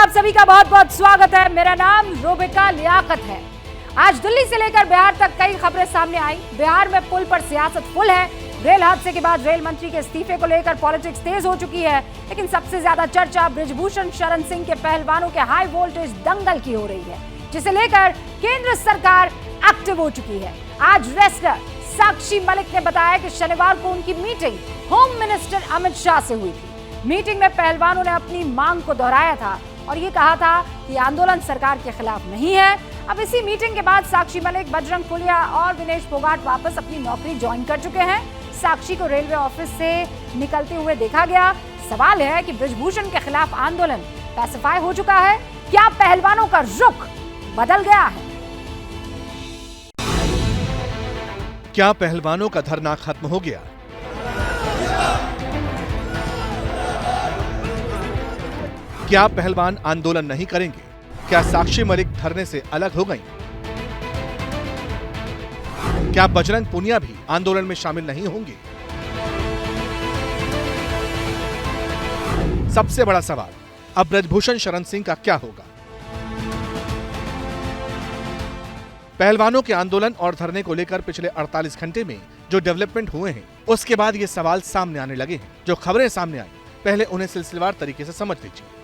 आप सभी का बहुत बहुत स्वागत है। मेरा नाम रोबिका लियाकत है। आज दिल्ली से लेकर बिहार तक कई खबरें सामने आई। बिहार में पुल पर सियासत फुल है। रेल हादसे के बाद रेल मंत्री के इस्तीफे को लेकर पॉलिटिक्स तेज हो चुकी है, लेकिन सबसे ज्यादा चर्चा बृजभूषण शरण सिंह के पहलवानों के हाई वोल्टेज दंगल की हो रही है, जिसे लेकर केंद्र सरकार एक्टिव हो चुकी है। आज रेसलर साक्षी मलिक ने बताया कि शनिवार को उनकी meeting home minister Amit Shah से हुई थी। मीटिंग में पहलवानों ने अपनी मांग को दोहराया था और ये कहा था कि आंदोलन सरकार के खिलाफ नहीं है। अब इसी मीटिंग के बाद साक्षी मलिक, बजरंग पुनिया और विनेश फोगाट वापस अपनी नौकरी ज्वाइन कर चुके हैं। साक्षी को रेलवे ऑफिस से निकलते हुए देखा गया। सवाल है कि बृजभूषण के खिलाफ आंदोलन पैसिफाई हो चुका है, क्या पहलवानों का रुख बदल गया है? क्या पहलवानों का धरना खत्म हो गया? क्या पहलवान आंदोलन नहीं करेंगे? क्या साक्षी मलिक धरने से अलग हो गईं? क्या बजरंग पुनिया भी आंदोलन में शामिल नहीं होंगे? सबसे बड़ा सवाल, अब बृजभूषण शरण सिंह का क्या होगा? पहलवानों के आंदोलन और धरने को लेकर पिछले 48 घंटे में जो डेवलपमेंट हुए हैं, उसके बाद ये सवाल सामने आने लगे हैं। जो खबरें सामने आई, पहले उन्हें सिलसिलेवार तरीके से समझ लीजिए।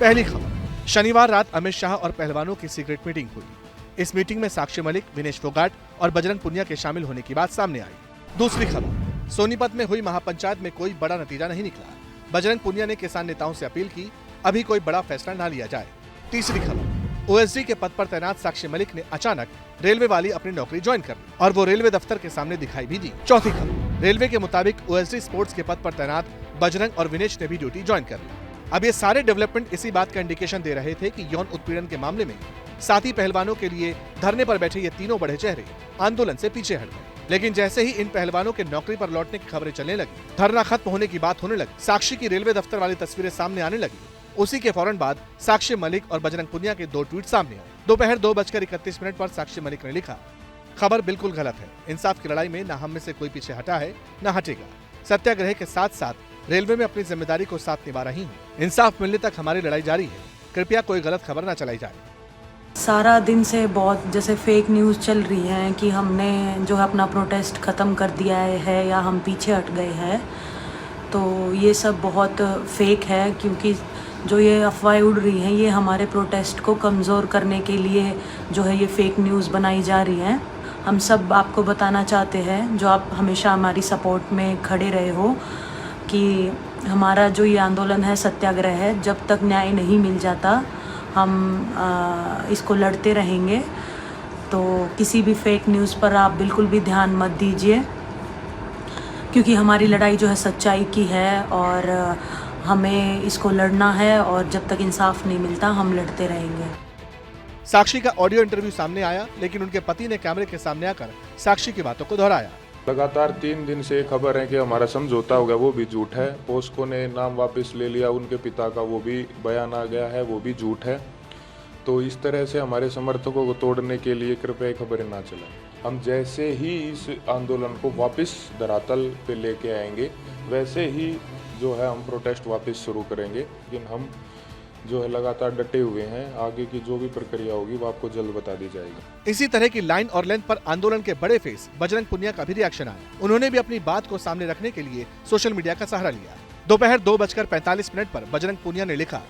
पहली खबर, शनिवार रात अमित शाह और पहलवानों की सीक्रेट मीटिंग हुई। इस मीटिंग में साक्षी मलिक, विनेश फोगाट और बजरंग पुनिया के शामिल होने की बात सामने आई। दूसरी खबर, सोनीपत में हुई महापंचायत में कोई बड़ा नतीजा नहीं निकला। बजरंग पुनिया ने किसान नेताओं से अपील की, अभी कोई बड़ा फैसला ना लिया जाए। तीसरी खबर, ओएसडी के पद पर तैनात साक्षी मलिक ने अचानक रेलवे वाली अपनी नौकरी ज्वाइन कर ली और वो रेलवे दफ्तर के सामने दिखाई भी दी। चौथी खबर, रेलवे के मुताबिक ओएसडी स्पोर्ट्स के पद पर तैनात बजरंग और विनेश ने भी ड्यूटी ज्वाइन कर ली। अब ये सारे डेवलपमेंट इसी बात का इंडिकेशन दे रहे थे कि यौन उत्पीड़न के मामले में साथी पहलवानों के लिए धरने पर बैठे ये तीनों बड़े चेहरे आंदोलन से पीछे हट गए। लेकिन जैसे ही इन पहलवानों के नौकरी पर लौटने की खबरें चलने लगी, धरना खत्म होने की बात होने लगी, साक्षी की रेलवे दफ्तर वाली तस्वीरें सामने आने लगी, उसी के फौरन बाद साक्षी मलिक और बजरंग पुनिया के 2 ट्वीट सामने आए। दोपहर 2:31 पर साक्षी मलिक ने लिखा, खबर बिल्कुल गलत है। इंसाफ की लड़ाई में न हम में से कोई पीछे हटा है न हटेगा। सत्याग्रह के साथ साथ रेलवे में अपनी जिम्मेदारी को साथ निभा रही हूँ। इंसाफ मिलने तक हमारी लड़ाई जारी है। कृपया कोई गलत खबर न चलाई जाए। सारा दिन से बहुत जैसे फेक न्यूज़ चल रही है कि हमने जो है अपना प्रोटेस्ट ख़त्म कर दिया है या हम पीछे हट गए हैं, तो ये सब बहुत फेक है, क्योंकि जो ये अफवाहें उड़ रही हैं ये हमारे प्रोटेस्ट को कमज़ोर करने के लिए जो है ये फेक न्यूज़ बनाई जा रही हैं। हम सब आपको बताना चाहते हैं, जो आप हमेशा हमारी सपोर्ट में खड़े रहे हो, कि हमारा जो ये आंदोलन है सत्याग्रह है, जब तक न्याय नहीं मिल जाता हम इसको लड़ते रहेंगे। तो किसी भी फेक न्यूज़ पर आप बिल्कुल भी ध्यान मत दीजिए, क्योंकि हमारी लड़ाई जो है सच्चाई की है और हमें इसको लड़ना है और जब तक इंसाफ नहीं मिलता हम लड़ते रहेंगे। साक्षी का ऑडियो इंटरव्यू सामने आया, लेकिन उनके पति ने कैमरे के सामने आकर साक्षी की बातों को दोहराया। लगातार 3 दिन से खबर है कि हमारा समझौता हो गया, वो भी झूठ है। पोस्को ने नाम वापस ले लिया उनके पिता का, वो भी बयान आ गया है, वो भी झूठ है। तो इस तरह से हमारे समर्थकों को तोड़ने के लिए कृपया खबरें ना चलाएं। हम जैसे ही इस आंदोलन को वापस धरातल पे लेके आएंगे, वैसे ही जो है हम प्रोटेस्ट वापस शुरू करेंगे। लेकिन हम जो है लगातार डटे हुए हैं। आगे की जो भी प्रक्रिया होगी वो आपको जल्द बता दी जाएगी। इसी तरह की लाइन और लेंथ पर आंदोलन के बड़े फेस बजरंग पुनिया का भी रिएक्शन आया। उन्होंने भी अपनी बात को सामने रखने के लिए सोशल मीडिया का सहारा लिया। दोपहर 2:45 पर बजरंग पुनिया ने लिखा,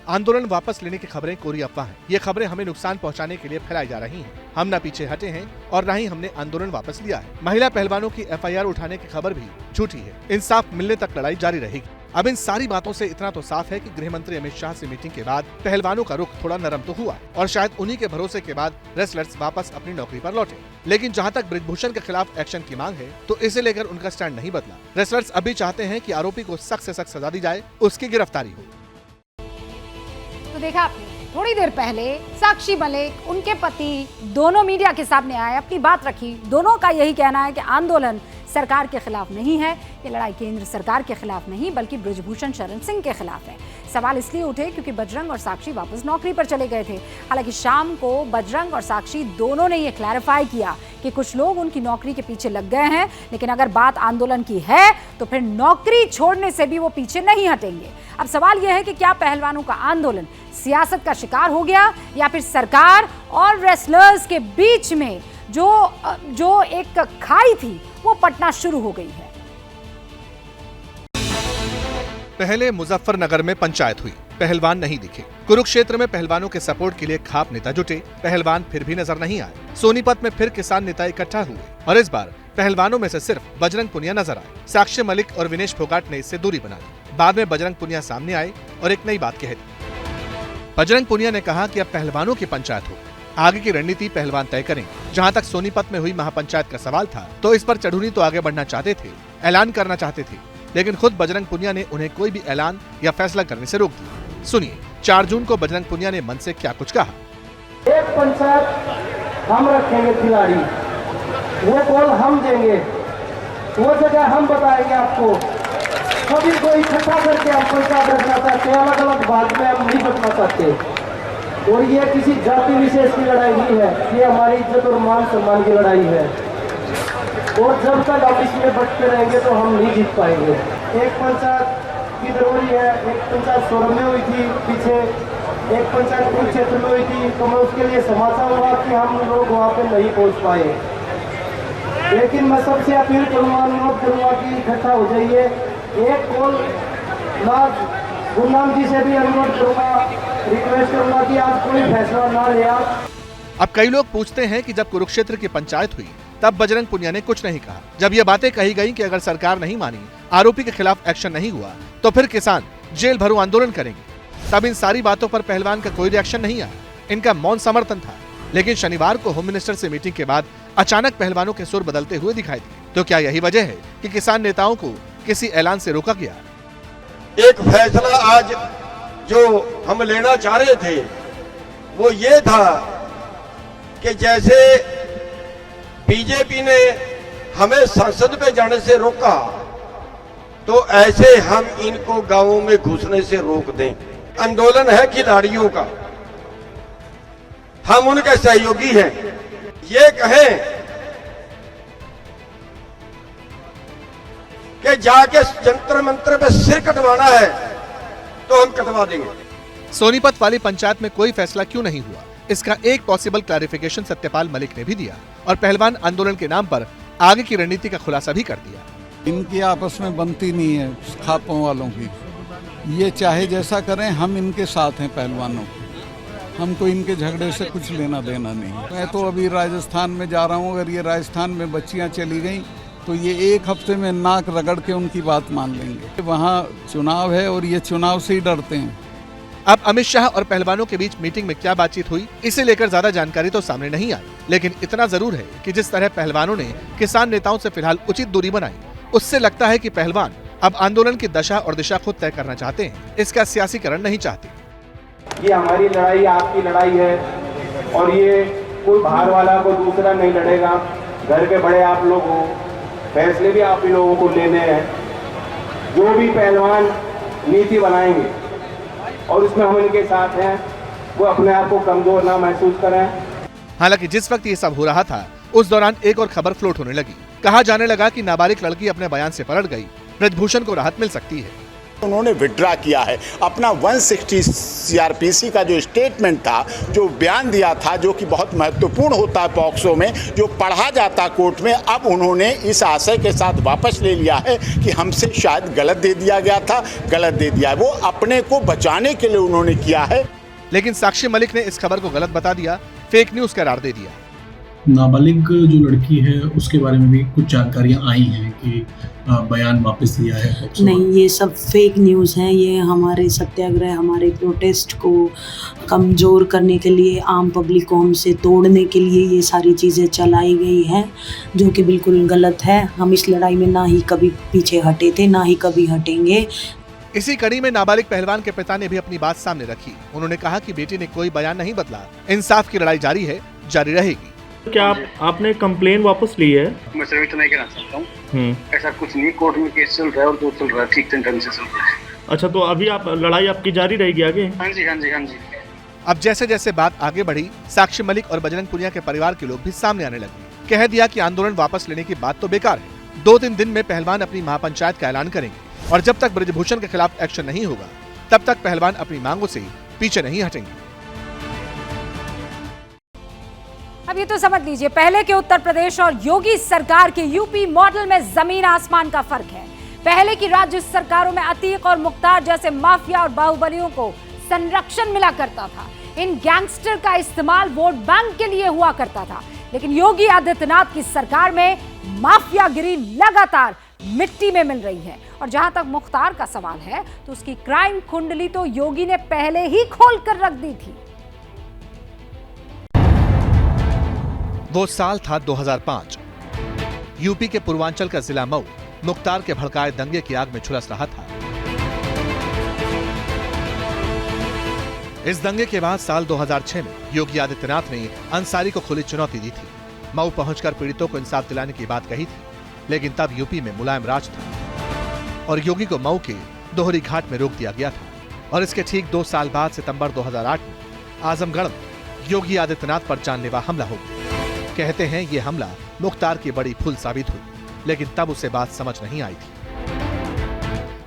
आंदोलन वापस लेने की खबरें कोरी अफवाह हैं। ये खबरें हमें नुकसान पहुंचाने के लिए फैलाई जा रही हैं। हम न पीछे हटे हैं और न ही हमने आंदोलन वापस लिया है। महिला पहलवानों की FIR उठाने की खबर भी झूठी है। इंसाफ मिलने तक लड़ाई जारी रहेगी। अब इन सारी बातों से इतना तो साफ है कि गृह मंत्री अमित शाह से मीटिंग के बाद पहलवानों का रुख थोड़ा नरम तो हुआ और शायद उन्हीं के भरोसे के बाद रेसलर्स वापस अपनी नौकरी पर लौटे। लेकिन जहां तक बृजभूषण के खिलाफ एक्शन की मांग है, तो इसे लेकर उनका स्टैंड नहीं बदला। रेसलर्स अभी चाहते हैं कि आरोपी को सख्त से सख्त सजा दी जाए, उसकी गिरफ्तारी हो। तो देखा आपने, थोड़ी देर पहले साक्षी मलिक, उनके पति दोनों मीडिया के सामने आए, अपनी बात रखी। दोनों का यही कहना है कि आंदोलन सरकार के खिलाफ नहीं है, ये लड़ाई केंद्र सरकार के खिलाफ नहीं बल्कि बृजभूषण शरण सिंह के खिलाफ है। सवाल इसलिए उठे क्योंकि बजरंग और साक्षी वापस नौकरी पर चले गए थे। हालांकि शाम को बजरंग और साक्षी दोनों ने यह क्लैरिफाई किया कि कुछ लोग उनकी नौकरी के पीछे लग गए हैं, लेकिन अगर बात आंदोलन की है तो फिर नौकरी छोड़ने से भी वो पीछे नहीं हटेंगे। अब सवाल यह है कि क्या पहलवानों का आंदोलन सियासत का शिकार हो गया या फिर सरकार और रेसलर्स के बीच में जो एक खाई थी वो पटना शुरू हो गई है। पहले मुजफ्फरनगर में पंचायत हुई, पहलवान नहीं दिखे। कुरुक्षेत्र में पहलवानों के सपोर्ट के लिए खाप नेता जुटे, पहलवान फिर भी नजर नहीं आए। सोनीपत में फिर किसान नेता इकट्ठा हुए और इस बार पहलवानों में से सिर्फ बजरंग पुनिया नजर आए। साक्षी मलिक और विनेश फोगाट ने इससे दूरी बना ली। बाद में बजरंग पुनिया सामने आए और एक नई बात कह दी। बजरंग पुनिया ने कहा कि अब पहलवानों की पंचायत हो, आगे की रणनीति पहलवान तय करेंगे। जहां तक सोनीपत में हुई महापंचायत का सवाल था तो इस पर चढ़ूनी तो आगे बढ़ना चाहते थे, ऐलान करना चाहते थे, लेकिन खुद बजरंग पुनिया ने उन्हें कोई भी ऐलान या फैसला करने से रोक दिया। सुनिए 4 जून को बजरंग पुनिया ने मन से क्या कुछ कहा। एक पंचायत हम रखेंगे खिलाड़ी, वो बॉल हम देंगे, वो जगह हम बताएंगे आपको। कभी कोई इकट्ठा करके हम पंचायत रखना चाहते हैं, अलग अलग भाग में हम नहीं रखना चाहते। और ये किसी जाति विशेष की लड़ाई नहीं है, ये हमारी इज्जत और मान सम्मान की लड़ाई है। और जब तक हम इसमें बटते रहेंगे तो हम नहीं जीत पाएंगे। एक पंचायत की जरूरी है, एक पंचायत सोरम में हुई थी पीछे, एक पंचायत कुरुक्षेत्र में हुई थी, तो मैं उसके लिए समाचार हुआ कि हम लोग वहाँ पे नहीं पहुँच पाए। लेकिन मैं सबसे अपील करूँगा, अनुरोध करूँगा कि इकट्ठा हो जाइए। एक कॉल गुरनाम जी से भी अनुरोध करूँगा, रिक्वेस्ट करूँगा कि आज कोई फैसला ना ले। अब कई लोग पूछते हैं कि जब कुरुक्षेत्र की पंचायत हुई तब बजरंग पुनिया ने कुछ नहीं कहा। जब ये बातें कही गई कि अगर सरकार नहीं मानी, आरोपी के खिलाफ एक्शन नहीं हुआ तो फिर किसान जेल भरो आंदोलन करेंगे, तब इन सारी बातों पर पहलवान का कोई रिएक्शन नहीं आया। इनका मौन समर्थन था। लेकिन शनिवार को होम मिनिस्टर से मीटिंग के बाद अचानक पहलवानों के सुर बदलते हुए दिखाई दिए। तो क्या यही वजह है कि किसान नेताओं को किसी ऐलान से रोका गया? एक फैसला आज जो हम लेना चाह रहे थे वो ये था कि जैसे बीजेपी ने हमें संसद में जाने से रोका तो ऐसे हम इनको गांवों में घुसने से रोक दें। आंदोलन है खिलाड़ियों का, हम उनके सहयोगी हैं। ये कहें कि जाके जंतर मंत्र पे सिर कटवाना है तो हम कटवा देंगे। सोनीपत वाली पंचायत में कोई फैसला क्यों नहीं हुआ, इसका एक पॉसिबल क्लैरिफिकेशन सत्यपाल मलिक ने भी दिया और पहलवान आंदोलन के नाम पर आगे की रणनीति का खुलासा भी कर दिया। इनकी आपस में बनती नहीं है खापों वालों की, ये चाहे जैसा करें, हम इनके साथ हैं पहलवानों के, हमको इनके झगड़े से कुछ लेना देना नहीं। मैं तो अभी राजस्थान में जा रहा हूँ, अगर ये राजस्थान में बच्चियाँ चली गई तो ये एक हफ्ते में नाक रगड़ के उनकी बात मान लेंगे। वहाँ चुनाव है और ये चुनाव से ही डरते हैं। अब अमित शाह और पहलवानों के बीच मीटिंग में क्या बातचीत हुई, इसे लेकर ज्यादा जानकारी तो सामने नहीं आई, लेकिन इतना जरूर है कि जिस तरह पहलवानों ने किसान नेताओं से फिलहाल उचित दूरी बनाई, उससे लगता है कि पहलवान अब आंदोलन की दशा और दिशा खुद तय करना चाहते हैं, इसका सियासीकरण नहीं चाहते। ये हमारी लड़ाई आपकी लड़ाई है और ये कोई बाहर वाला को दूसरा नहीं लड़ेगा। घर के बड़े आप लोग हो, फैसले भी आप ही लोगों को लेने हैं। जो भी पहलवान नीति बनाएंगे और उसमें हम इनके साथ हैं, वो अपने आप को कमजोर ना महसूस करें। हालांकि जिस वक्त ये सब हो रहा था उस दौरान एक और खबर फ्लोट होने लगी। कहा जाने लगा कि नाबालिग लड़की अपने बयान से पलट गई, ब्रजभूषण को राहत मिल सकती है। उन्होंने विड्रा किया है अपना 160 सीआरपीसी का जो स्टेटमेंट था, जो बयान दिया था, जो कि बहुत महत्वपूर्ण होता है पॉक्सो में, जो पढ़ा जाता कोर्ट में। अब उन्होंने इस आशय के साथ वापस ले लिया है कि हमसे शायद गलत दे दिया गया था, गलत दे दिया है। वो अपने को बचाने के लिए उन्होंने किया है। लेकिन साक्षी मलिक ने इस खबर को गलत बता दिया, फेक न्यूज करार दे दिया। नाबालिग जो लड़की है उसके बारे में भी कुछ जानकारियां आई हैं कि बयान वापस दिया है। नहीं, ये सब फेक न्यूज़ हैं। ये हमारे सत्याग्रह, हमारे प्रोटेस्ट को कमज़ोर करने के लिए, आम पब्लिक को हमसे तोड़ने के लिए ये सारी चीज़ें चलाई गई हैं, जो कि बिल्कुल गलत है। हम इस लड़ाई में ना ही कभी पीछे हटे थे, ना ही कभी हटेंगे। इसी कड़ी में नाबालिग पहलवान के पिता ने भी अपनी बात सामने रखी। उन्होंने कहा कि बेटी ने कोई बयान नहीं बदला, इंसाफ की लड़ाई जारी है, जारी रहेगी। क्या आपने कंप्लेन वापस ली है? मैं सिर्फ इतना ही कहना चाहता हूँ, ऐसा कुछ नहीं, कोर्ट में केस चल रहा है और जो चल रहा है ठीक ढंग से चल रहा है। अच्छा, तो अभी आप लड़ाई आपकी जारी रहेगी आगे? हाँ जी हाँ जी हाँ जी। अब जैसे जैसे बात आगे बढ़ी, साक्षी मलिक और बजरंग पुनिया के परिवार के लोग भी सामने आने लगे। कह दिया कि आंदोलन वापस लेने की बात तो बेकार है। 2-3 दिन में पहलवान अपनी महापंचायत का ऐलान करेंगे और जब तक ब्रजभूषण के खिलाफ एक्शन नहीं होगा तब तक पहलवान अपनी मांगों से पीछे नहीं हटेंगे। अब ये तो समझ लीजिए, पहले के उत्तर प्रदेश और योगी सरकार के यूपी मॉडल में जमीन आसमान का फर्क है। पहले की राज्य सरकारों में अतीक और मुख्तार जैसे माफिया और बाहुबलियों को संरक्षण मिला करता था। इन गैंगस्टर का इस्तेमाल वोट बैंक के लिए हुआ करता था, लेकिन योगी आदित्यनाथ की सरकार में माफियागिरी लगातार मिट्टी में मिल रही है। और जहां तक मुख्तार का सवाल है तो उसकी क्राइम कुंडली तो योगी ने पहले ही खोल कर रख दी थी। वो साल था 2005। यूपी के पूर्वांचल का जिला मऊ मुख्तार के भड़काए दंगे की आग में झुलस रहा था। इस दंगे के बाद साल 2006 में योगी आदित्यनाथ ने अंसारी को खुली चुनौती दी थी। मऊ पहुंचकर पीड़ितों को इंसाफ दिलाने की बात कही थी, लेकिन तब यूपी में मुलायम राज था और योगी को मऊ के दोहरी घाट में रोक दिया गया था। और इसके ठीक 2 साल बाद सितंबर 2008 में आजमगढ़ में योगी आदित्यनाथ पर जानलेवा हमला हो गया। कहते हैं ये हमला मुख्तार की बड़ी भूल साबित हुई, लेकिन तब उसे बात समझ नहीं आई थी।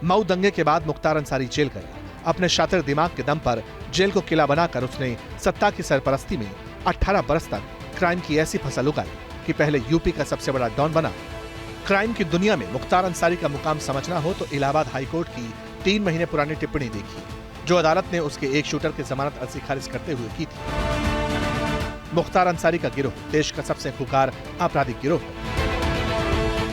मऊ दंगे के बाद मुख्तार अंसारी जेल गया। अपने शातिर दिमाग के दम पर जेल को किला बनाकर उसने सत्ता की सरपरस्ती में 18 बरस तक क्राइम की ऐसी फसल उगाई कि पहले यूपी का सबसे बड़ा डॉन बना। क्राइम की दुनिया में मुख्तार अंसारी का मुकाम समझना हो तो इलाहाबाद हाईकोर्ट की 3 महीने पुरानी टिप्पणी देखी, जो अदालत ने उसके एक शूटर की जमानत अर्जी खारिज करते हुए की थी। मुख्तार अंसारी का गिरोह देश का सबसे खुंखार आपराधिक गिरोह है।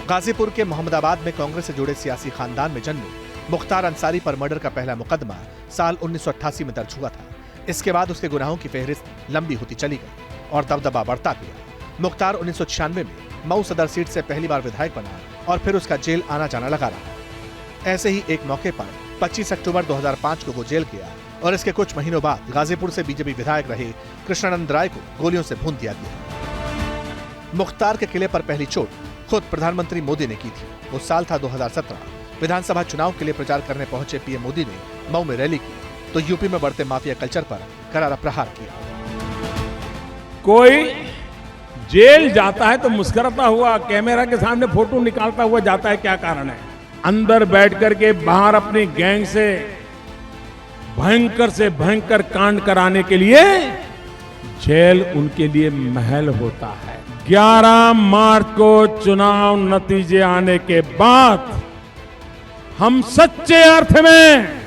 गाजीपुर के मोहम्मदाबाद में कांग्रेस से जुड़े सियासी खानदान में जन्मे मुख्तार अंसारी पर मर्डर का पहला मुकदमा साल 1988 में दर्ज हुआ था। इसके बाद उसके गुनाहों की फहरिस्त लंबी होती चली गई और दबदबा बढ़ता गया। मुख्तार 1996 में मऊ सदर सीट से पहली बार विधायक बना और फिर उसका जेल आना जाना लगा रहा। ऐसे ही एक मौके पर 25 अक्टूबर 2005 को वो जेल गया और इसके कुछ महीनों बाद गाजीपुर से बीजेपी विधायक रहे कृष्णानंद राय को गोलियों से भून दिया गया। मुख्तार के किले पर पहली चोट खुद प्रधानमंत्री मोदी ने की थी। वो साल था 2017। विधानसभा चुनाव के लिए प्रचार करने पहुंचे पीएम मोदी ने मऊ में रैली की तो यूपी में बढ़ते माफिया कल्चर पर करारा प्रहार किया। कोई जेल जाता है तो मुस्कुराता हुआ कैमरा के सामने फोटो निकालता हुआ जाता है, क्या कारण है? अंदर बैठ करके बाहर अपनी गैंग से भयंकर कांड कराने के लिए जेल उनके लिए महल होता है। 11 मार्च को चुनाव नतीजे आने के बाद हम सच्चे अर्थ में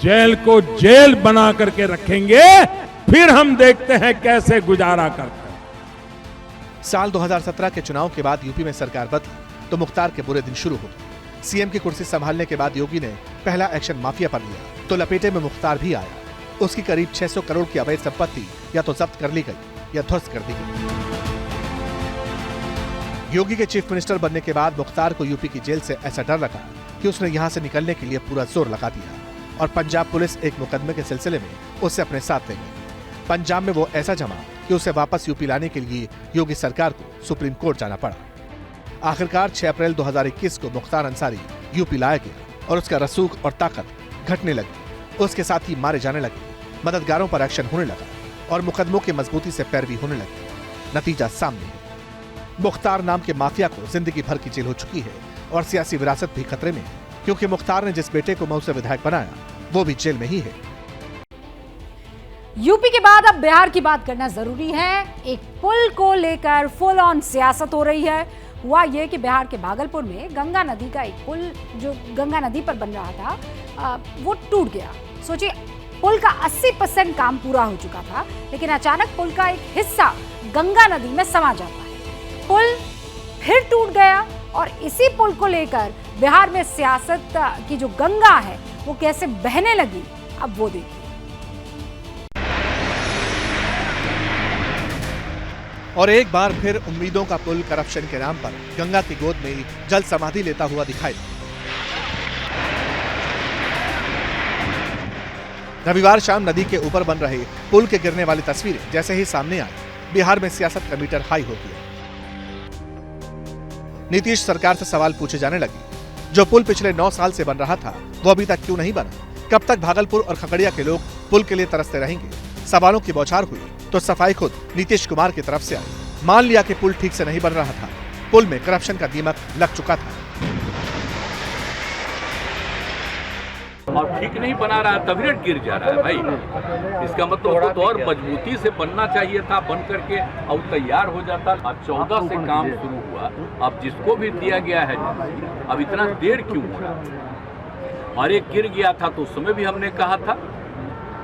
जेल को जेल बना करके रखेंगे, फिर हम देखते हैं कैसे गुजारा करते हैं। साल 2017 के चुनाव के बाद यूपी में सरकार बदली तो मुख्तार के बुरे दिन शुरू हो गए। सीएम की कुर्सी संभालने के बाद योगी ने पहला एक्शन माफिया पर लिया तो लपेटे में मुख्तार भी आया। उसकी करीब 600 करोड़ की अवैध संपत्ति या तो जब्त कर ली गई या ध्वस्त कर दी गई। योगी के चीफ मिनिस्टर बनने के बाद मुख्तार को यूपी की जेल से ऐसा डर लगा कि उसने यहां से निकलने के लिए पूरा जोर लगा दिया और पंजाब पुलिस एक मुकदमे के सिलसिले में उसे अपने साथ ले गई। पंजाब में वो ऐसा जमा कि उसे वापस यूपी लाने के लिए योगी सरकार को सुप्रीम कोर्ट जाना पड़ा। आखिरकार 6 अप्रैल 2021 को मुख्तार अंसारी यूपी लाया गया और उसका रसूख और ताकत घटने लगी। उसके साथ ही मारे जाने लगे, मददगारों पर एक्शन होने लगा और मुकदमों की मजबूती से पैरवी होने लगी। नतीजा सामने है। मुख्तार नाम के माफिया को जिंदगी भर की जेल हो चुकी है और सियासी विरासत भी खतरे में है, क्योंकि मुख्तार ने जिस बेटे को मऊ से विधायक बनाया वो भी जेल में ही है। यूपी के बाद अब बिहार की बात करना जरूरी है। एक पुल को लेकर फुल ऑन सियासत हो रही है। हुआ ये कि बिहार के भागलपुर में गंगा नदी का एक पुल जो गंगा नदी पर बन रहा था वो टूट गया। सोचिए, पुल का 80% काम पूरा हो चुका था, लेकिन अचानक पुल का एक हिस्सा गंगा नदी में समा जाता है। पुल फिर टूट गया और इसी पुल को लेकर बिहार में सियासत की जो गंगा है वो कैसे बहने लगी, अब वो देखिए। और एक बार फिर उम्मीदों का पुल करप्शन के नाम पर गंगा की गोद में जल समाधि लेता हुआ दिखाई दिया। रविवार शाम नदी के ऊपर बन रहे पुल के गिरने वाली तस्वीरें जैसे ही सामने आई, बिहार में सियासत का मीटर हाई हो गया। नीतीश सरकार से सवाल पूछे जाने लगे। जो पुल पिछले 9 साल से बन रहा था वो अभी तक क्यों नहीं बना? कब तक भागलपुर और खगड़िया के लोग पुल के लिए तरसते रहेंगे? सवालों की बौछार हुई तो सफाई खुद नीतीश कुमार की तरफ से आई। मान लिया कि पुल ठीक से नहीं बन रहा था, पुल में करप्शन का दीमक लग चुका था। और ठीक नहीं बना रहा है तभी गिर जा रहा है भाई। इसका मतलब उसको तो और मजबूती से बनना चाहिए था, बन करके अब तैयार हो जाता। अब 14 से काम शुरू हुआ, अब जिसको भी दिया गया है अब इतना देर क्यों हो रहा? और एक गिर गया था तो उस समय भी हमने कहा था,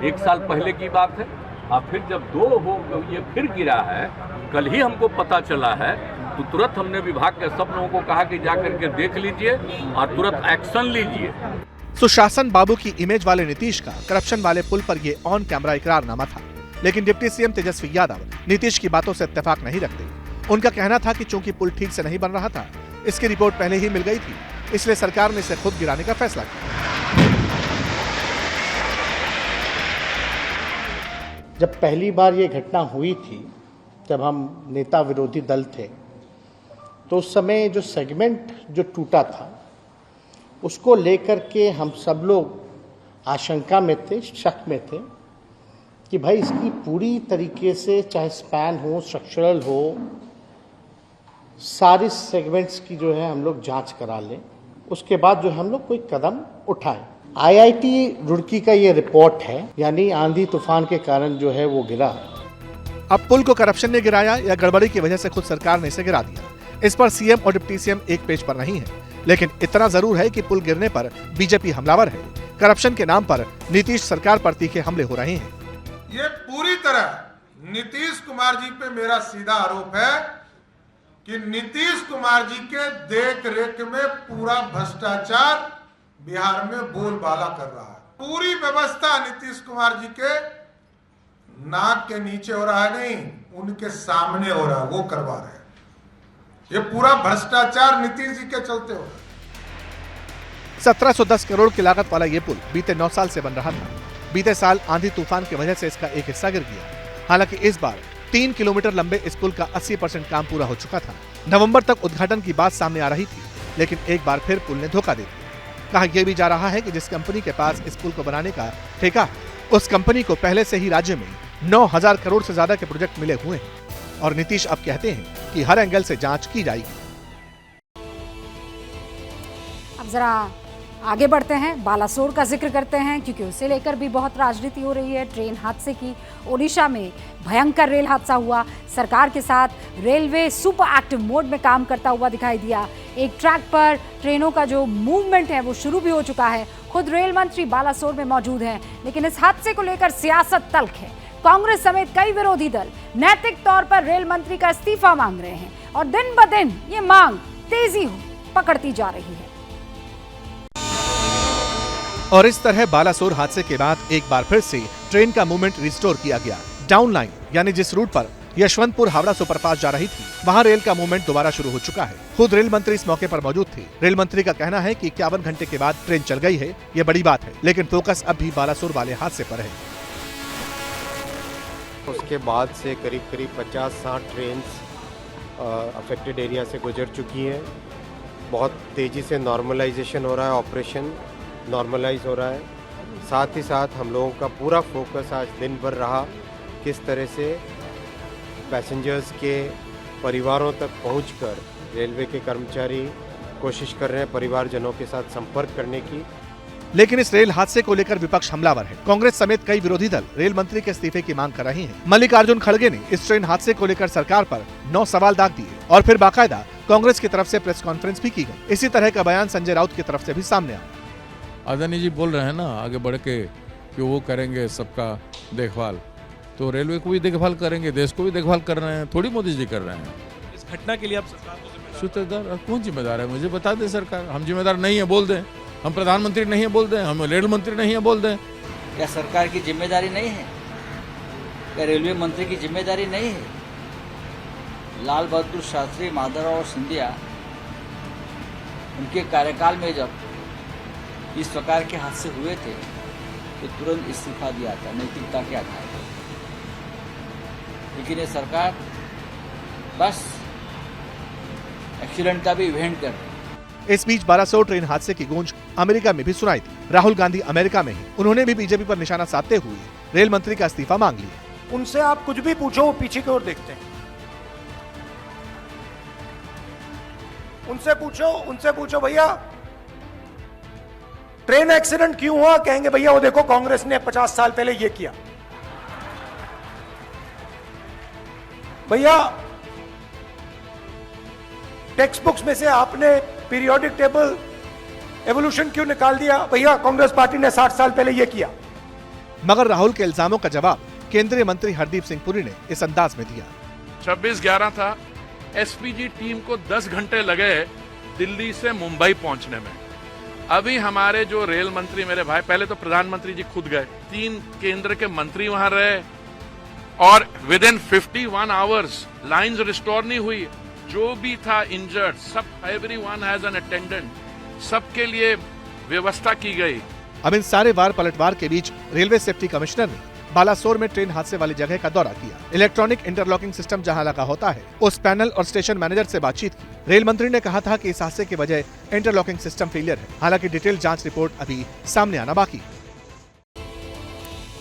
1 साल पहले की बात है। अब फिर जब 2 हो ये फिर गिरा है, कल ही हमको पता चला है तो तुरंत हमने विभाग के सब लोगों को कहा कि जाकर के देख लीजिए और तुरंत एक्शन लीजिए। सुशासन बाबू की इमेज वाले नीतीश का करप्शन वाले पुल पर ये ऑन कैमरा इकरारनामा था, लेकिन डिप्टी सीएम तेजस्वी यादव नीतीश की बातों से इत्तेफाक नहीं रखते। उनका कहना था कि चूंकि पुल ठीक से नहीं बन रहा था, इसकी रिपोर्ट पहले ही मिल गई थी, इसलिए सरकार ने इसे खुद गिराने का फैसला किया। जब पहली बार ये घटना हुई थी, जब हम नेता विरोधी दल थे, तो उस समय जो सेगमेंट जो टूटा था उसको लेकर के हम सब लोग आशंका में थे, शक में थे कि भाई इसकी पूरी तरीके से चाहे स्पैन हो, स्ट्रक्चरल हो, सारी सेगमेंट्स की जो है हम लोग जांच करा लें, उसके बाद जो हम लोग कोई कदम उठाएं। आईआईटी रुड़की का ये रिपोर्ट है, यानी आंधी तूफान के कारण जो है वो गिरा। अब पुल को करप्शन ने गिराया या गड़बड़ी की वजह से खुद सरकार ने इसे गिरा दिया, इस पर सीएम और डिप्टी सीएम एक पेज पर नहीं है, लेकिन इतना जरूर है कि पुल गिरने पर बीजेपी हमलावर है। करप्शन के नाम पर नीतीश सरकार पर तीखे हमले हो रहे हैं। ये पूरी तरह नीतीश कुमार जी पे मेरा सीधा आरोप है कि नीतीश कुमार जी के देख रेख में पूरा भ्रष्टाचार बिहार में बोलबाला कर रहा है। पूरी व्यवस्था नीतीश कुमार जी के नाक के नीचे हो रहा है, नहीं उनके सामने हो रहा है, वो करवा रहे हैं। ये पूरा भ्रष्टाचार नीतीश जी के चलते हो रहा है। 1710 करोड़ की लागत वाला ये पुल बीते 9 साल से बन रहा था। बीते साल आंधी तूफान की वजह से इसका एक हिस्सा गिर गया। हालांकि इस बार 3 किलोमीटर लंबे इस पुल का 80% काम पूरा हो चुका था। नवंबर तक उद्घाटन की बात सामने आ रही थी, लेकिन एक बार फिर पुल ने धोखा दे दिया। कहा यह भी जा रहा है कि जिस कंपनी के पास इस पुल को बनाने का ठेका है, उस कंपनी को पहले से ही राज्य में 9000 करोड़ से ज्यादा के प्रोजेक्ट मिले हुए हैं और नीतीश अब कहते हैं कि हर एंगल से जांच की जाएगी। अब जरा आगे बढ़ते हैं, बालासोर का जिक्र करते हैं क्योंकि उसे लेकर भी बहुत राजनीति हो रही है। ट्रेन हादसे की, ओडिशा में भयंकर रेल हादसा हुआ। सरकार के साथ रेलवे सुपर एक्टिव मोड में काम करता हुआ दिखाई दिया। एक ट्रैक पर ट्रेनों का जो मूवमेंट है वो शुरू भी हो चुका है। खुद रेल मंत्री बालासोर में मौजूद हैं, लेकिन इस हादसे को लेकर सियासत तल्ख है। कांग्रेस समेत कई विरोधी दल नैतिक तौर पर रेल मंत्री का इस्तीफा मांग रहे हैं और दिन ब दिन ये मांग तेजी पकड़ती जा रही है। और इस तरह बालासोर हादसे के बाद एक बार फिर से ट्रेन का मूवमेंट रिस्टोर किया गया। डाउन लाइन यानी जिस रूट पर यशवंतपुर हावड़ा सुपरफास्ट जा रही थी, वहां रेल का मूवमेंट दोबारा शुरू हो चुका है। खुद रेल मंत्री इस मौके पर मौजूद थे। रेल मंत्री का कहना है कि 51 घंटे के बाद ट्रेन चल गई है, ये बड़ी बात है, लेकिन फोकस अब भी बालासोर वाले हादसे पर है। उसके बाद से करीब 50-60 ट्रेन अफेक्टेड एरिया से गुजर चुकी हैं। बहुत तेज़ी से नॉर्मलाइजेशन हो रहा है, ऑपरेशन नॉर्मलाइज हो रहा है। साथ ही साथ हम लोगों का पूरा फोकस आज दिन भर रहा किस तरह से पैसेंजर्स के परिवारों तक पहुंचकर रेलवे के कर्मचारी कोशिश कर रहे हैं परिवारजनों के साथ संपर्क करने की। लेकिन इस रेल हादसे को लेकर विपक्ष हमलावर है। कांग्रेस समेत कई विरोधी दल रेल मंत्री के इस्तीफे की मांग कर रहे हैं। मल्लिकार्जुन खड़गे ने इस ट्रेन हादसे को लेकर सरकार पर 9 सवाल दाग दिए और फिर बाकायदा कांग्रेस की तरफ से प्रेस कॉन्फ्रेंस भी की गई। इसी तरह का बयान संजय राउत की तरफ से भी सामने आया। अदानी जी बोल रहे हैं ना आगे बढ़ के कि वो करेंगे सबका देखभाल, तो रेलवे को भी देखभाल करेंगे, देश को भी देखभाल कर रहे हैं, थोड़ी मोदी जी कर रहे हैं। इस घटना के लिए आप सरकार को जिम्मेदार कौन जिम्मेदार है? मुझे बता दे सरकार। हम जिम्मेदार नहीं है बोल दें, हम प्रधानमंत्री नहीं है बोल दें, हम रेल मंत्री नहीं है बोल दें। क्या सरकार की जिम्मेदारी नहीं है? क्या रेलवे मंत्री की जिम्मेदारी नहीं है? लाल बहादुर शास्त्री, माधवराव सिंधिया, उनके कार्यकाल में जब इस प्रकार के हादसे हुए थे तो तुरंत इस्तीफा दिया था नैतिकता के आधार पर। लेकिन ये सरकार बस एक्सीडेंट का भी इवेंट कर रही है। इस बीच 1200 ट्रेन हादसे की गूंज अमेरिका में भी सुनाई दी। राहुल गांधी अमेरिका में ही उन्होंने भी बीजेपी पर निशाना साधते हुए रेल मंत्री का इस्तीफा मांग लिया। उनसे आप कुछ भी पूछो, वो पीछे की ओर देखते हैं। उनसे पूछो भैया ट्रेन एक्सीडेंट क्यों हुआ, कहेंगे भैया वो देखो कांग्रेस ने 50 साल पहले ये किया। भैया टेक्स्ट बुक्स में से आपने पीरियोडिक टेबल एवोल्यूशन क्यों निकाल दिया, भैया कांग्रेस पार्टी ने 60 साल पहले ये किया। मगर राहुल के इल्जामों का जवाब केंद्रीय मंत्री हरदीप सिंह पुरी ने इस अंदाज में दिया। 26/11 था, एसपीजी टीम को 10 घंटे लगे दिल्ली से मुंबई पहुंचने में। अभी हमारे जो रेल मंत्री मेरे भाई, पहले तो प्रधानमंत्री जी खुद गए, 3 केंद्र के मंत्री वहां रहे और with in 51 hours lines restore नहीं हुई। जो भी था इंजर्ड, सब एवरीवन हैज एन अटेंडेंट, सबके लिए व्यवस्था की गई। अब इन सारे वार पलटवार के बीच रेलवे सेफ्टी कमिश्नर ने बालासोर में ट्रेन हादसे वाली जगह का दौरा किया। इलेक्ट्रॉनिक इंटरलॉकिंग सिस्टम जहां लगा होता है, उस पैनल और स्टेशन मैनेजर से बातचीत की। रेल मंत्री ने कहा था कि इस हादसे की वजह इंटरलॉकिंग सिस्टम फेलियर है। हालांकि डिटेल जांच रिपोर्ट अभी सामने आना बाकी है।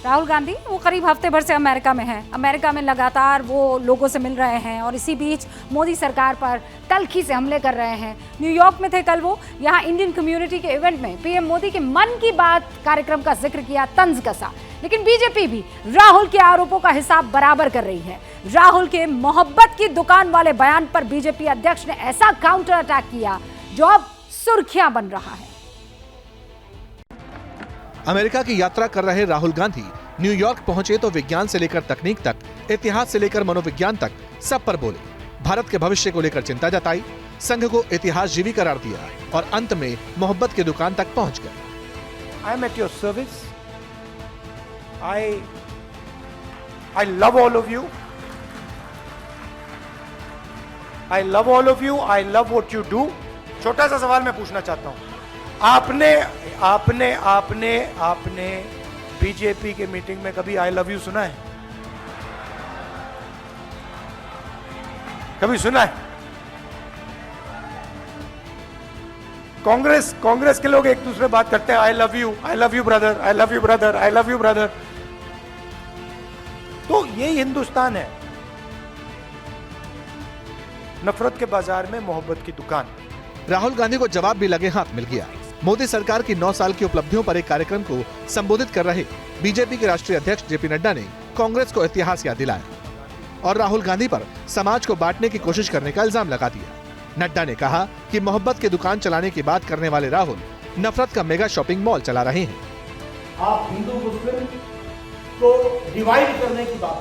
राहुल गांधी वो करीब हफ्ते भर से अमेरिका में हैं। अमेरिका में लगातार वो लोगों से मिल रहे हैं और इसी बीच मोदी सरकार पर तल्खी से हमले कर रहे हैं। न्यूयॉर्क में थे कल वो, यहाँ इंडियन कम्युनिटी के इवेंट में पीएम मोदी के मन की बात कार्यक्रम का जिक्र किया, तंज कसा। लेकिन बीजेपी भी राहुल के आरोपों का हिसाब बराबर कर रही है। राहुल के मोहब्बत की दुकान वाले बयान पर बीजेपी अध्यक्ष ने ऐसा काउंटर अटैक किया जो अब सुर्खियां बन रहा है। अमेरिका की यात्रा कर रहे राहुल गांधी न्यूयॉर्क पहुंचे तो विज्ञान से लेकर तकनीक तक, इतिहास से लेकर मनोविज्ञान तक सब पर बोले। भारत के भविष्य को लेकर चिंता जताई, संघ को इतिहास जीवी करार दिया और अंत में मोहब्बत की दुकान तक पहुंच गए। I am at your service. I love all of you. I love all of you. I love what you do. छोटा सा सवाल मैं पूछना चाहता हूं। आपने बीजेपी के मीटिंग में कभी आई लव यू सुना है? कभी सुना है? कांग्रेस के लोग एक दूसरे बात करते हैं, I love you brother, I love you brother, I love you brother. तो ये हिंदुस्तान है, नफरत के बाजार में मोहब्बत की दुकान। राहुल गांधी को जवाब भी लगे हाथ मिल गया। मोदी सरकार की 9 साल की उपलब्धियों पर एक कार्यक्रम को संबोधित कर रहे बीजेपी के राष्ट्रीय अध्यक्ष जेपी नड्डा ने कांग्रेस को इतिहास याद दिलाया और राहुल गांधी पर समाज को बांटने की कोशिश करने का इल्जाम लगा दिया। नड्डा ने कहा कि मोहब्बत की दुकान चलाने की बात करने वाले राहुल नफरत का मेगा शॉपिंग मॉल चला रहे हैं। आप हिंदू मुस्लिम को डिवाइड करने की बात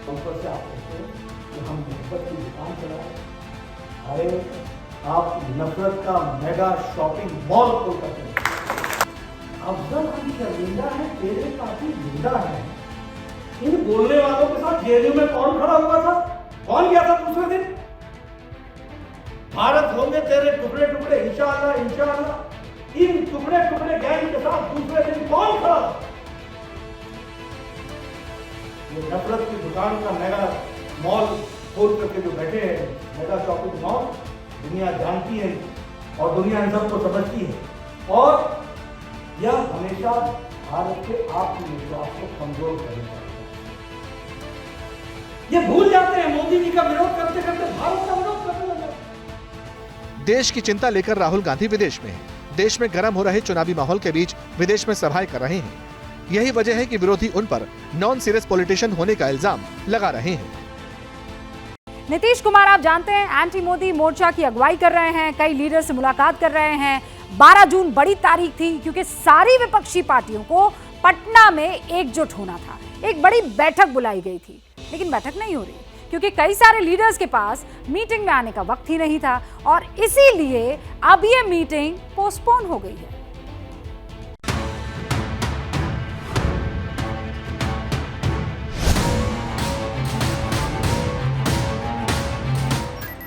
ऊपर से आप कहते हैं कि हम मोहब्बत की दुकान चलाएं। अरे आप नफरत का मेगा शॉपिंग मॉल खोल करते हैं। अफजल अली शर्मिंदा है, तेरे काफी जिंदा है। इन बोलने वालों के साथ जेल में कौन खड़ा हुआ था? कौन गया था दूसरे दिन? भारत होंगे तेरे टुकड़े टुकड़े, इंशाअल्लाह इंशाअल्लाह। इन टुकड़े टुकड़े गैंग के साथ दूसरे दिन कौन खड़ा था? ये नफरत की दुकान का मेगा मॉल खोल करके जो बैठे हैं, मेगा शॉपिंग मॉल, दुनिया जानती है और दुनिया इन सबको समझती है और यह हमेशा भारत के आत्मविश्वास को कमजोर करेगा। ये भूल जाते हैं मोदी जी का विरोध करते करते भारत का विरोध करने लगे। देश की चिंता लेकर राहुल गांधी विदेश में हैं। देश में गर्म हो रहे चुनावी माहौल के बीच विदेश में सभाएं कर रहे हैं। यही वजह है कि विरोधी उन पर नॉन सीरियस पॉलिटिशियन होने का इल्जाम लगा रहे हैं। नीतीश कुमार आप जानते हैं एंटी मोदी मोर्चा की अगुवाई कर रहे हैं, कई लीडर से मुलाकात कर रहे हैं। 12 जून बड़ी तारीख थी क्योंकि सारी विपक्षी पार्टियों को पटना में एकजुट होना था। एक बड़ी बैठक बुलाई गई थी, लेकिन बैठक नहीं हो रही क्योंकि कई सारे लीडर्स के पास मीटिंग में आने का वक्त ही नहीं था और इसीलिए अब ये मीटिंग पोस्टपोन हो गई है।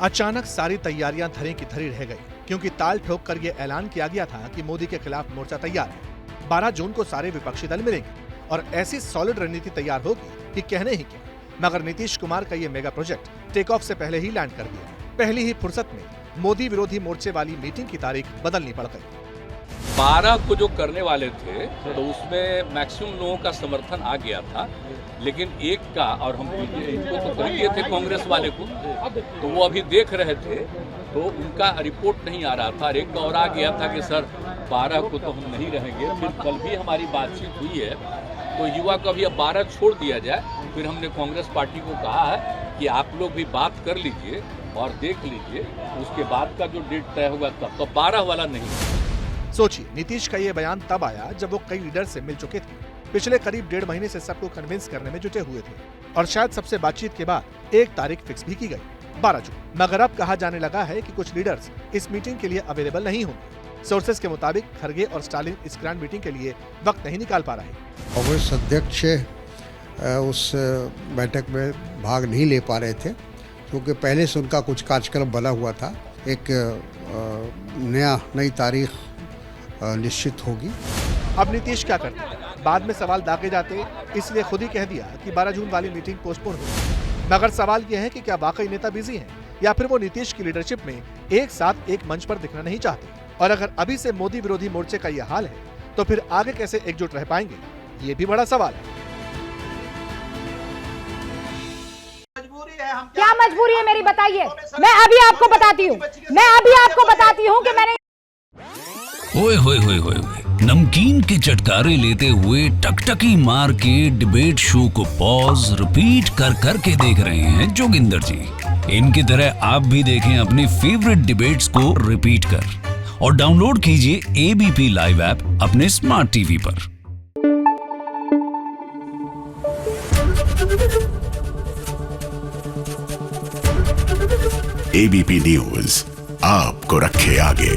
अचानक सारी तैयारियां धरी की धरी रह गई क्योंकि ताल ठोक कर यह ऐलान किया गया था कि मोदी के खिलाफ मोर्चा तैयार है। 12 जून को सारे विपक्षी दल मिलेंगे और ऐसी सॉलिड रणनीति तैयार होगी कि कहने ही क्या। मगर नीतीश कुमार का ये मेगा प्रोजेक्ट टेक ऑफ से पहले ही लैंड कर दिया। पहली ही फुर्सत में मोदी विरोधी मोर्चे वाली मीटिंग की तारीख बदलनी पड़ गई। 12 को जो करने वाले थे तो उसमें मैक्सिमम लोगों का समर्थन आ गया था, लेकिन एक का, और हम इनको तो कर दिए थे कांग्रेस वाले को, तो वो अभी देख रहे थे तो उनका रिपोर्ट नहीं आ रहा था। एक का और आ गया था कि सर 12 को तो हम नहीं रहेंगे। फिर कल भी हमारी बातचीत हुई है तो युवा को अभी अब 12 छोड़ दिया जाए। फिर हमने कांग्रेस पार्टी को कहा है कि आप लोग भी बात कर लीजिए और देख लीजिए, उसके बाद का जो डेट तय होगा तब, तो 12 वाला नहीं। सोचिए, नीतीश का ये बयान तब आया जब वो कई लीडर से मिल चुके थे, पिछले करीब 1.5 महीने से सबको कन्विंस करने में जुटे हुए थे और शायद सबसे बातचीत के बाद एक तारीख फिक्स भी की गई, 12 जून। मगर अब कहा जाने लगा है कि कुछ लीडर्स इस मीटिंग के लिए अवेलेबल नहीं होंगे। सोर्सेस के मुताबिक खरगे और स्टालिन इस ग्रैंड मीटिंग के लिए वक्त नहीं निकाल पा रहे। कांग्रेस अध्यक्ष उस बैठक में भाग नहीं ले पा रहे थे क्योंकि पहले से उनका कुछ कार्यक्रम बना हुआ था। एक नई तारीख निश्चित होगी। अब नीतीश क्या करते? बाद में सवाल दागे जाते, इसलिए खुद ही कह दिया कि 12 जून वाली मीटिंग पोस्टपोन होगी। मगर सवाल यह है कि क्या वाकई नेता बिजी हैं या फिर वो नीतीश की लीडरशिप में एक साथ एक मंच पर दिखना नहीं चाहते? और अगर अभी से मोदी विरोधी मोर्चे का यह हाल है तो फिर आगे कैसे एकजुट रह पाएंगे, ये भी बड़ा सवाल है। क्या मजबूरी है मेरी, बताइए। मैं अभी आपको बताती हूँ कि मैंने ओए होए होए होए, नमकीन के चटकारे लेते हुए टकटकी मार के डिबेट शो को पॉज रिपीट कर करके देख रहे हैं जोगिंदर जी। इनकी तरह आप भी देखें अपनी फेवरेट डिबेट्स को रिपीट कर और डाउनलोड कीजिए एबीपी लाइव ऐप अपने स्मार्ट टीवी पर। एबीपी न्यूज आपको रखे आगे।